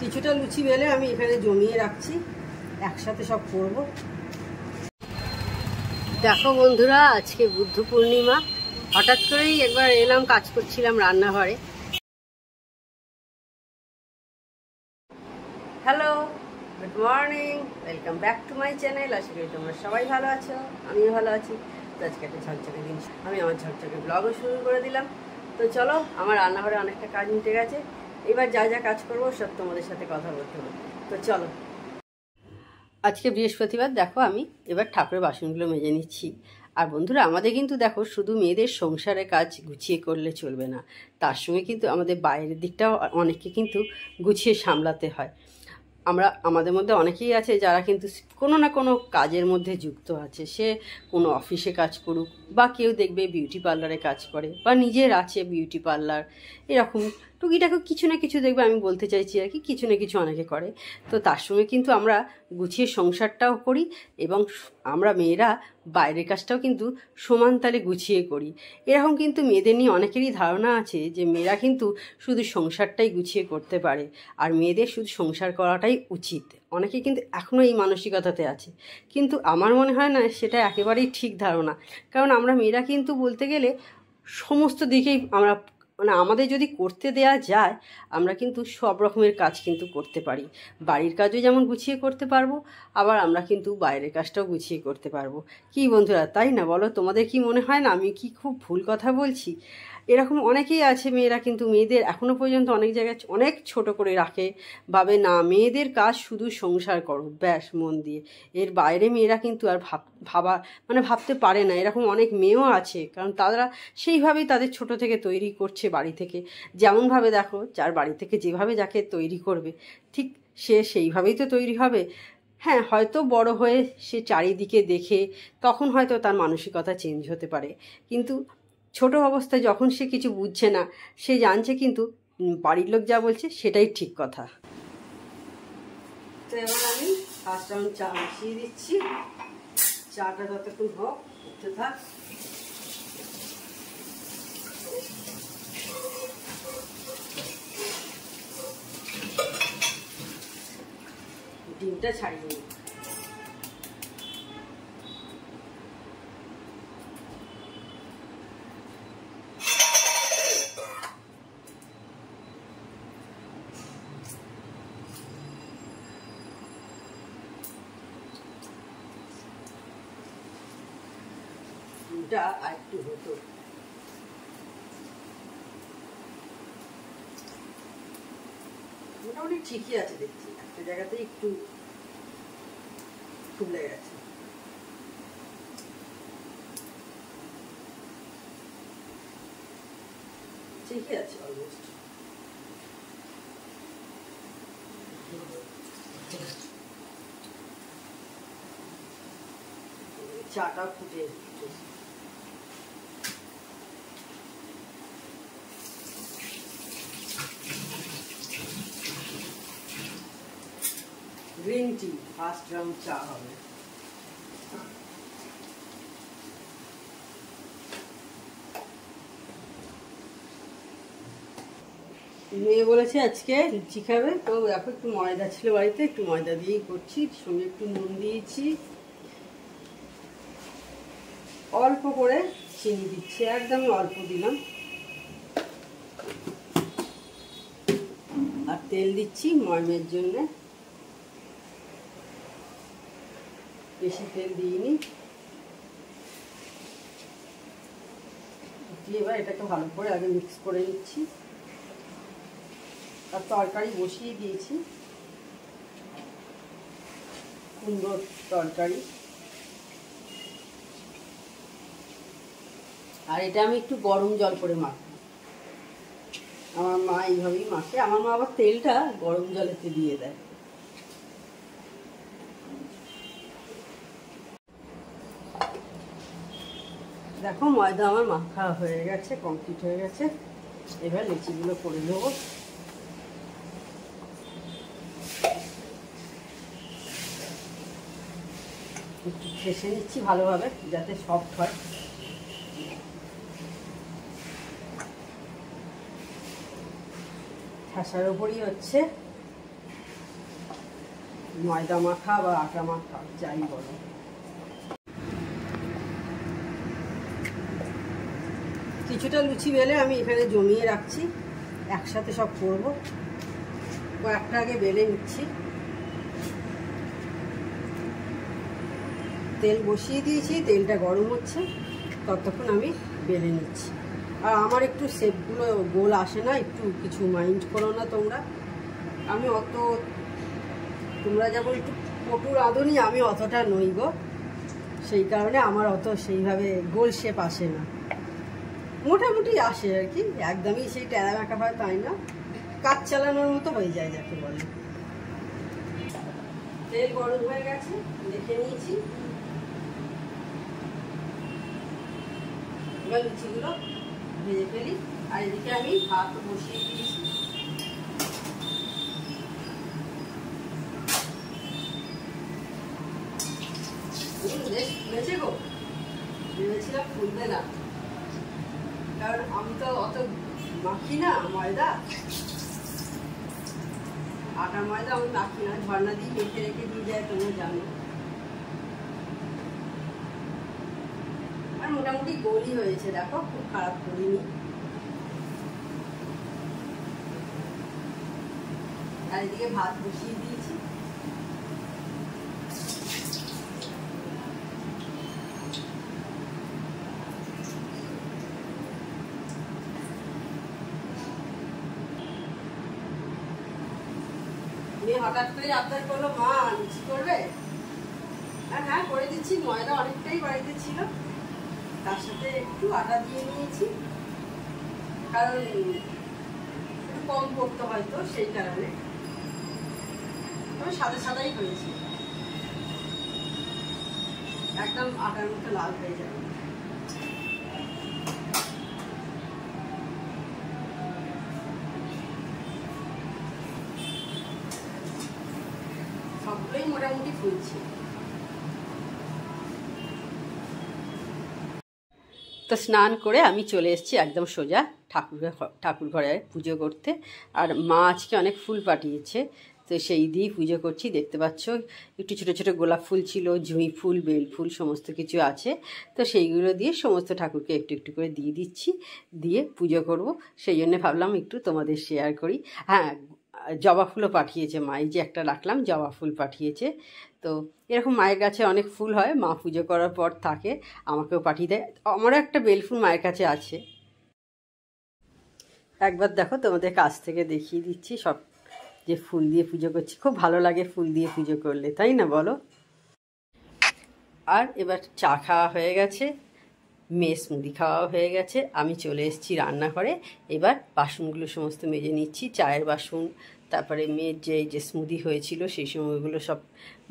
কিছুটা লুচি বেলে আমি এখানে জমিয়ে রাখছি, একসাথে সব করব। দেখো বন্ধুরা, আজকে বুদ্ধ পূর্ণিমা। হঠাৎ করেই একবার এলাম, কাজ করছিলাম রান্নাঘরে। Hello, good morning, welcome back to my channel. আশা করি তোমরা সবাই ভালো আছো, আমিও ভালো আছি। তো আজকে একটা ঝকঝকে দিন, আমি আমার ঝকঝকে ব্লগও শুরু করে দিলাম। তো চলো, আমার রান্নাঘরে অনেকটা কাজ মিটে গেছে। এবার যা যা কাজ করবো সব তোমাদের সাথে কথা বলতে হবে। তো চলো, আজকে বৃহস্পতিবার। দেখো আমি এবার ঠাকুরের বাসনগুলো মেজে নিচ্ছি। আর বন্ধুরা, আমাদের কিন্তু দেখো শুধু মেয়েদের সংসারের কাজ গুছিয়ে করলে চলবে না, তার সঙ্গে কিন্তু আমাদের বাইরের দিকটাও অনেককে কিন্তু গুছিয়ে সামলাতে হয়। আমাদের মধ্যে অনেকেই আছে যারা কিন্তু কোনো না কোনো কাজের মধ্যে যুক্ত আছে। সে কোনো অফিসে কাজ করুক, বা কেউ দেখবে বিউটি পার্লারে কাজ করে, বা নিজের আছে বিউটি পার্লার, এরকম টুকিটাকি কিছু না কিছু দেখবে। আমি বলতে চাইছি আর কি, কিছু না কিছু অনেকে করে। তো তার সঙ্গে কিন্তু আমরা গুছিয়ে সংসারটাও করি, এবং আমরা মেয়েরা বাইরের কাজটাও কিন্তু সমান তালে গুছিয়ে করি। এরকম কিন্তু মেয়েদের নিয়ে অনেকেরই ধারণা আছে যে মেয়েরা কিন্তু শুধু সংসারটাই গুছিয়ে করতে পারে, আর মেয়েদের শুধু সংসার করাটাই উচিত। অনেকে কিন্তু এখনও এই মানসিকতাতে আছে, কিন্তু আমার মনে হয় না সেটা একেবারেই ঠিক ধারণা। কারণ আমরা মেয়েরা কিন্তু বলতে গেলে সমস্ত দিকেই আমরা, মানে আমাদের যদি করতে দেয়া যায়, আমরা কিন্তু সব রকমের কাজ কিন্তু করতে পারি। বাড়ির কাজও যেমন গুছিয়ে করতে পারবো, আবার আমরা কিন্তু বাইরের কাজটাও গুছিয়ে করতে পারবো। কি বন্ধুরা, তাই না? বলো, তোমাদের কি মনে হয় না আমি কি খুব ভুল কথা বলছি? এরকম অনেকেই আছে মেয়েরা কিন্তু মেয়েদের এখনও পর্যন্ত অনেক জায়গায় অনেক ছোট করে রাখে, ভাবে না মেয়েদের কাজ শুধু সংসার করো ব্যাস মন দিয়ে, এর বাইরে মেয়েরা কিন্তু আর ভাবতে পারে না। এরকম অনেক মেয়েও আছে, কারণ তারা সেইভাবেই তাদের ছোট থেকে তৈরি করছে বাড়ি থেকে। যেমনভাবে দেখো, যার বাড়ি থেকে যেভাবে যাকে তৈরি করবে, ঠিক সে সেইভাবেই তো তৈরি হবে। হ্যাঁ, হয়তো বড় হয়ে সে চারিদিকে দেখে তখন হয়তো তার মানসিকতা চেঞ্জ হতে পারে, কিন্তু ছোট অবস্থায় যখন সে কিছু বুঝছে না, সে জানছে কিন্তু বাড়ির লোক যা বলছে সেটাই ঠিক কথা। তো এবার আমি ফার্স্ট রাউন্ড চা মিশিয়ে দিচ্ছি। চাটা যতক্ষণ হোক, উঠতে থাক। ডিমটা ছাড়িয়ে নিই। ডিমটা আর একটু হতো। মোটামুটি ঠিকই আছে দেখছি, একটা জায়গাতে একটু ফুলে গেছে। ঠিকই আছে অলমোস্ট। চাটা ফুটে গ্রিন টি ফার্স্ট রাউন্ড চা হবে। মেয়ে বলেছে আজকে লুচি খাবে, তো দেখো একটু ময়দা ছিল বাড়িতে, একটু ময়দা দিয়েই করছি। সঙ্গে একটু নুন দিয়েছি, অল্প করে চিনি দিচ্ছি, একদম অল্প দিলাম, আর তেল দিচ্ছি ময়মের জন্য, বেশি তেল দিইনি। দিয়ে এবার এটাকে ভালো করে আগে মিক্স করে নিচ্ছি। আর তরকারি বসিয়ে দিয়েছি, কুমড়োর তরকারি। আর এটা আমি একটু গরম জল করে মাখবো। আমার মা এইভাবেই মাখে। আমার মা আবার তেলটা গরম জলেতে দিয়ে দেয়। দেখো ময়দা আমার মাখা হয়ে গেছে, কমপ্লিট হয়ে গেছে। এবার লুচিগুলো করে নেবো। একটু ঠেসে নিচ্ছি ভালোভাবে যাতে সফট হয়। ঠাসার উপরই হচ্ছে। ময়দা মাখা বা আটা মাখা যাই বলো। কিছুটা লুচি বেলে আমি এখানে জমিয়ে রাখছি, একসাথে সব করবো। কয়েকটা আগে বেলে নিচ্ছি, তেল বসিয়ে দিয়েছি, তেলটা গরম হচ্ছে, ততক্ষণ আমি বেলে নিচ্ছি। আর আমার একটু শেপগুলো গোল আসে না, একটু কিছু মাইন্ড করো না তোমরা। আমি অত, তোমরা যেমন একটু পটু রাঁধুনি, আমি অতটা নই গো, সেই কারণে আমার অত সেইভাবে গোল শেপ আসে না, মোটামুটি আসে আর কি, একদমই সেই টেরা মাখা হয় তাই না, কাজ চালানোর মতো হয়ে যায় যাকে বলে। তেল গরম হয়ে গেছে, দেখে নিয়েছি। এবার লুচিগুলো ভেজে ফেলি। আর এদিকে আমি ভাত বসিয়ে দিয়েছি। বেশ ফুলেছে গো, ভেবেছিলাম ফুলবে না, কারণ আমি তো অত মাখি না ময়দা, আটা ময়দা আমি মাখি না, ঝর্ণা দিয়ে মেখে রেখে দিয়ে যায়, তোমরা জানো। আর মোটামুটি গোলই হয়েছে, দেখো খুব খারাপ করিনি। আর এদিকে ভাত বসিয়ে দিয়েছি। মেয়ে হঠাৎ করে আবদার করলো, মা লুচি করবে? হ্যাঁ করে দিচ্ছি, ময়দা অনেকটাই বাড়িতে ছিল, তার সাথে একটু আটা দিয়ে নিয়েছি, কারণ একটু কম করতে হয়তো সেই কারণে। তবে সাদা সাদাই হয়েছে, একদম আটার মতো লাল হয়ে যাবে। সবগুলোই মোটামুটি ফুলছে। তো স্নান করে আমি চলে এসেছি একদম সোজা ঠাকুর ঘরে পুজো করতে। আর মা আজকে অনেক ফুল পাঠিয়েছে, তো সেই দিয়েই পুজো করছি। দেখতে পাচ্ছ একটু ছোটো ছোটো গোলাপ ফুল ছিল, জুঁই ফুল, বেল ফুল সমস্ত কিছু আছে, তো সেইগুলো দিয়ে সমস্ত ঠাকুরকে একটু একটু করে দিয়ে দিচ্ছি, দিয়ে পুজো করব। সেই জন্য ভাবলাম একটু তোমাদের শেয়ার করি। হ্যাঁ, জবা ফুলও পাঠিয়েছে মা, এই যে একটা রাখলাম, জবা ফুল পাঠিয়েছে। তো এরকম মায়ের কাছে অনেক ফুল হয়, মা পুজো করার পর থাকে, আমাকেও পাঠিয়ে দেয়। আমারও একটা বেলফুল মায়ের কাছে আছে, একবার দেখো তোমাদের কাছ থেকে দেখিয়ে দিচ্ছি সব যে ফুল দিয়ে পুজো করছি। খুব ভালো লাগে ফুল দিয়ে পুজো করলে, তাই না বলো? আর এবার চা খাওয়া হয়ে গেছে, মেয়ে স্মুদি খাওয়া হয়ে গেছে, আমি চলে এসেছি রান্নাঘরে। এবার বাসনগুলো সমস্ত মেজে নিচ্ছি, চায়ের বাসন, তারপরে মেয়ের যে স্মুদি হয়েছিল সেই সময়গুলো সব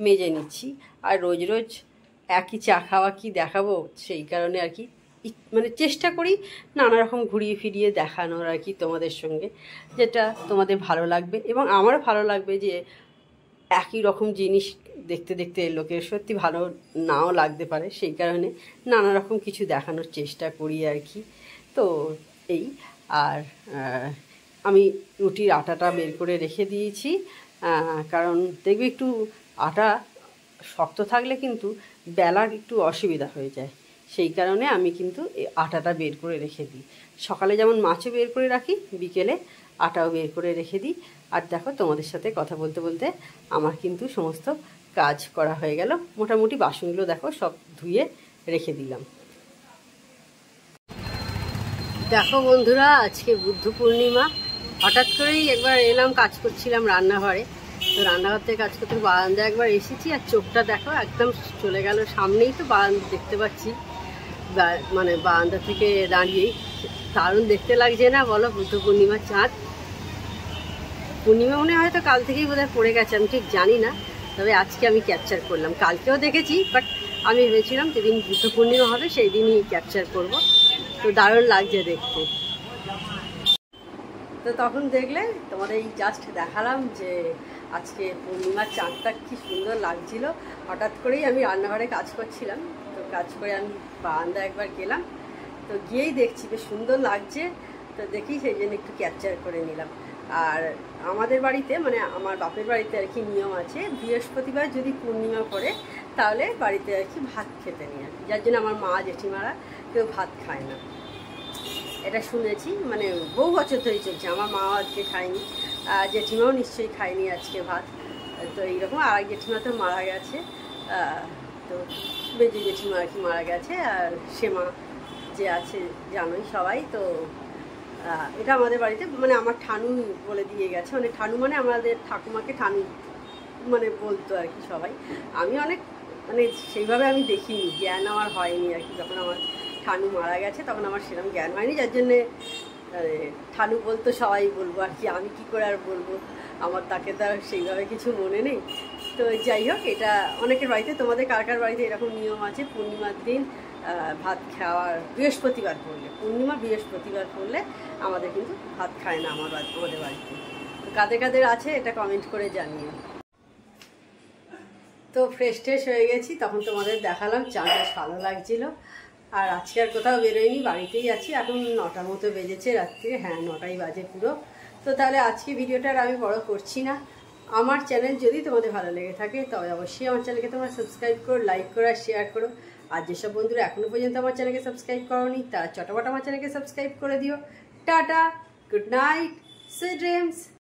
মেজে নিচ্ছি। আর রোজ রোজ একই চা খাওয়া কি দেখাবো, সেই কারণে আর কি মানে চেষ্টা করি নানা রকম ঘুরিয়ে ফিরিয়ে দেখানোর আর কি তোমাদের সঙ্গে, যেটা তোমাদের ভালো লাগবে এবং আমারও ভালো লাগবে। যে একই রকম জিনিস দেখতে দেখতে লোকের সত্যি ভালো নাও লাগতে পারে, সেই কারণে নানা রকম কিছু দেখানোর চেষ্টা করি আর কি। তো এই, আর আমি রুটির আটাটা বের করে রেখে দিয়েছি, কারণ দেখবে একটু আটা শক্ত থাকলে কিন্তু বেলার একটু অসুবিধা হয়ে যায়, সেই কারণে আমি কিন্তু এই আটাটা বের করে রেখে দিই। সকালে যেমন মাছও বের করে রাখি, বিকেলে আটাও বের করে রেখে দিই। আর দেখো তোমাদের সাথে কথা বলতে বলতে আমার কিন্তু সমস্ত কাজ করা হয়ে গেল, মোটামুটি বাসনগুলো দেখো সব ধুয়ে রেখে দিলাম। দেখো বন্ধুরা, আজকে বুদ্ধ পূর্ণিমা, হঠাৎ করেই একবার এলাম, কাজ করছিলাম রান্নাঘরে, তো রান্নাঘর থেকে কাজ করতে বারান্দা একবার এসেছি, আর চোখটা দেখো একদম চলে গেল, সামনেই তো বারান্দা দেখতে পাচ্ছি, মানে বারান্দা থেকে দাঁড়িয়েই দারুণ দেখতে লাগছে না বলো? বুদ্ধ পূর্ণিমার চাঁদ, পূর্ণিমা মনে হয়তো কাল থেকেই বোধহয় পড়ে গেছে, আমি ঠিক জানি না, তবে আজকে আমি ক্যাপচার করলাম। কালকেও দেখেছি, বাট আমি ভেবেছিলাম যেদিন বুদ্ধ পূর্ণিমা হবে সেই দিনই ক্যাপচার করব। তো দারুণ লাগছে দেখতে। তো তখন দেখলে তোমাদের এই জাস্ট দেখালাম যে আজকে পূর্ণিমার চাঁদটা কী সুন্দর লাগছিল। হঠাৎ করেই আমি রান্নাঘরে কাজ করছিলাম, তো কাজ করে আমি বারান্দা একবার গেলাম, তো গিয়েই দেখছি বেশ সুন্দর লাগছে, তো দেখি সেই জন্য একটু ক্যাপচার করে নিলাম। আর আমাদের বাড়িতে মানে আমার বাপের বাড়িতে আর কি নিয়ম আছে, বৃহস্পতিবার যদি পূর্ণিমা পড়ে তাহলে বাড়িতে আর কি ভাত খেতে নিয়ে, যার জন্য আমার মা জেঠিমারা কেউ ভাত খায় না। এটা শুনেছি, মানে বহু বছর ধরেই চলছে। আমার মাও আজকে খায়নি, জেঠিমাও নিশ্চয়ই খায়নি আজকে ভাত। তো এইরকম আর এক জেঠিমা তো মারা গেছে, তো বেজে জেঠিমা আর কি মারা গেছে। আর সেমা যে আছে জানোই সবাই। তো এটা আমাদের বাড়িতে মানে আমার ঠানু বলে দিয়ে গেছে, মানে ঠানু মানে আমাদের ঠাকুমাকে ঠানু মানে বলতো আর কি সবাই। আমি অনেক মানে সেইভাবে আমি দেখিনি, জ্ঞান আমার হয়নি আর কি। যখন আমার ঠানু মারা গেছে তখন আমার সেরকম জ্ঞান হয়নি, যার জন্যে ঠানু বলতো সবাই বলবো আর কি, আমি কি করে আর বলবো, আমার তাকে তো আর সেইভাবে কিছু মনে নেই। তো যাই হোক, এটা অনেকের বাড়িতে, তোমাদের কার কার বাড়িতে এরকম নিয়ম আছে পূর্ণিমার দিন ভাত খাওয়ার, বৃহস্পতিবার পড়লে, পূর্ণিমা বৃহস্পতিবার পড়লে আমাদের কিন্তু ভাত খায় না আমাদের বাড়িতে। তো কাদের কাদের আছে এটা কমেন্ট করে জানিও। তো ফ্রেশ ট্রেশ হয়ে গেছি, তখন তোমাদের দেখালাম, চা বেশ ভালো লাগছিলো। আর আজকে আর কোথাও বেরোয়নি, বাড়িতেই আছি। এখন 9টার মতো বেজেছে রাত্রিরে, হ্যাঁ 9টাই বাজে পুরো। তো তাহলে আজকে ভিডিওটা আর আমি বড় করছি না। আমার চ্যানেল যদি তোমাদের ভালো লেগে থাকে তবে অবশ্যই আমার চ্যানেলকে তোমরা সাবস্ক্রাইব করো, লাইক করো আর শেয়ার করো। আর যেসব বন্ধুরা এখনও পর্যন্ত আমার চ্যানেলকে সাবস্ক্রাইব করোনি তারা চটাপট আমার চ্যানেলকে সাবস্ক্রাইব করে দিও। Tata, good night, sweet dreams.